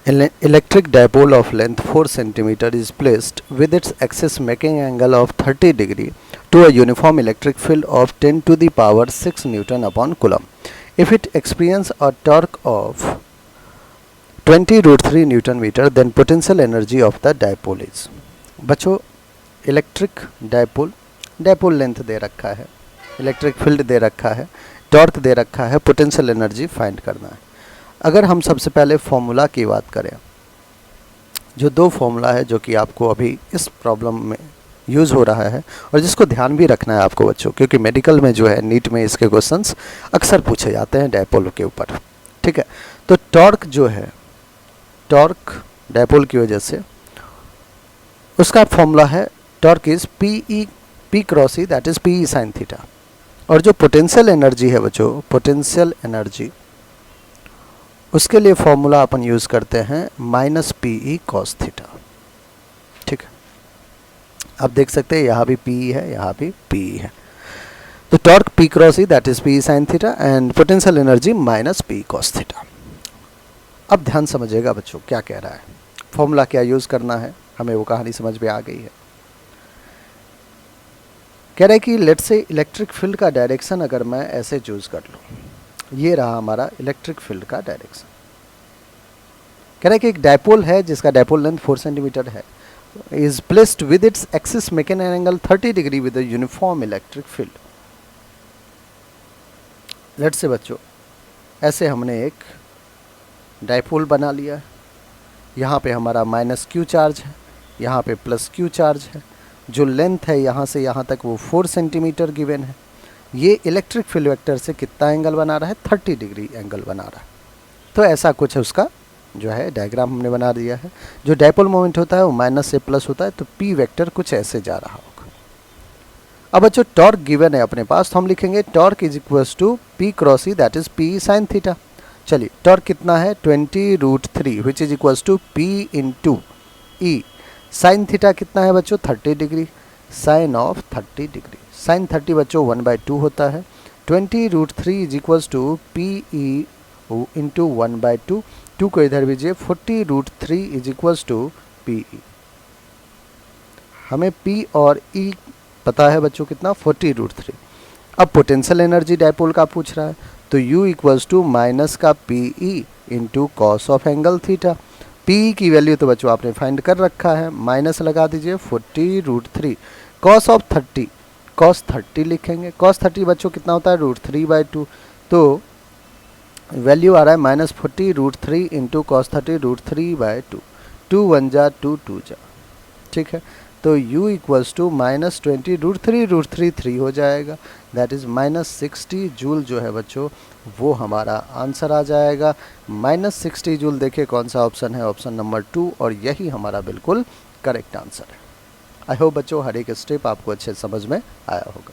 An electric dipole of length 4 cm is placed with its axis making angle of 30 degree to a uniform electric field of 10 to the power 6 Newton upon Coulomb. If it experiences a torque of 20 root 3 Newton meter, then potential energy of the dipole is. बच्चों electric dipole length दे रखा है, electric field दे रखा है, torque दे रखा है, potential energy find करना है। अगर हम सबसे पहले फॉर्मूला की बात करें, जो दो फॉर्मूला है जो कि आपको अभी इस प्रॉब्लम में यूज़ हो रहा है और जिसको ध्यान भी रखना है आपको बच्चों, क्योंकि मेडिकल में जो है नीट में इसके क्वेश्चंस अक्सर पूछे जाते हैं डायपोल के ऊपर। ठीक है, तो टॉर्क जो है, टॉर्क डायपोल की वजह से उसका फॉर्मूला है torque is P cross E, that is P sine theta. और जो पोटेंशियल एनर्जी है बच्चों, पोटेंशियल एनर्जी, उसके लिए फॉर्मूला अपन यूज़ करते हैं minus P E cos theta. ठीक है, आप देख सकते हैं यहाँ भी पी ई है, यहाँ भी पी ई है। तो torque P cross E that is P sine theta and potential energy minus P cos theta. अब ध्यान समझिएगा बच्चों क्या कह रहा है, फॉर्मूला क्या यूज़ करना है, हमें वो कहानी समझ में आ गई है। कह रहा है कि लेट से इलेक्ट्रिक फील्ड का डायरेक्शन अगर मैं ऐसे चूज कर लूँ, ये रहा हमारा इलेक्ट्रिक फील्ड का डायरेक्शन। कह रहा है कि एक डायपोल है जिसका डायपोल लेंथ 4 सेंटीमीटर है, is placed with its axis making an angle 30 degree with a uniform electric field. Let say बच्चों ऐसे हमने एक डायपोल बना लिया है, यहाँ पे हमारा माइनस क्यू चार्ज है, यहाँ पे प्लस क्यू चार्ज है, जो लेंथ है यहाँ से यहाँ तक वो 4 सेंटीमीटर गिवन है। ये इलेक्ट्रिक फील्ड वेक्टर से कितना एंगल बना रहा है, 30 डिग्री एंगल बना रहा है। तो ऐसा कुछ है उसका जो है डायग्राम हमने बना दिया है। जो डायपोल मोमेंट होता है वो माइनस से प्लस होता है, तो पी वेक्टर कुछ ऐसे जा रहा होगा। अब बच्चों टॉर्क गिवन है अपने पास, तो हम लिखेंगे torque is equals to P cross E that is P sine theta. चलिए टॉर्क कितना है 20 root 3 which is equals to P into E. Sine theta कितना है बच्चों 30 degree, sine of 30 degree, sine 30 बच्चों 1/2 होता है। 20 root 3 is equals to P E into 1/2, 2 को इधर भेजिए, 40 root 3 is equals to P E. हमें पी और ई पता है बच्चों कितना 40 रूट 3। अब पोटेंशियल एनर्जी डायपोल का पूछ रहा है, तो U इक्वल्स टू माइनस का P E into cos of angle theta. P की वैल्यू तो बच्चों आपने फाइंड कर रखा है, माइनस लगा दीजिए 40 रूट 3, कॉस ऑफ 30, कॉस 30 लिखेंगे। कॉस 30 बच्चों कितना होता है रूट 3/2, तो वैल्यू आ रहा है minus 40 root 3 into cos 30 root 3/2, 2 1 जा 2 2 जा। ठीक है, तो U equals to minus 20 root 3 3 हो जाएगा, दैट इज़ माइनस 60 जूल जो है बच्चों वो हमारा आंसर आ जाएगा। माइनस 60 जूल देखिए कौन सा ऑप्शन है, ऑप्शन नंबर 2, और यही हमारा बिल्कुल करेक्ट आंसर है। आई होप बच्चों हर एक स्टेप आपको अच्छे समझ में आया होगा।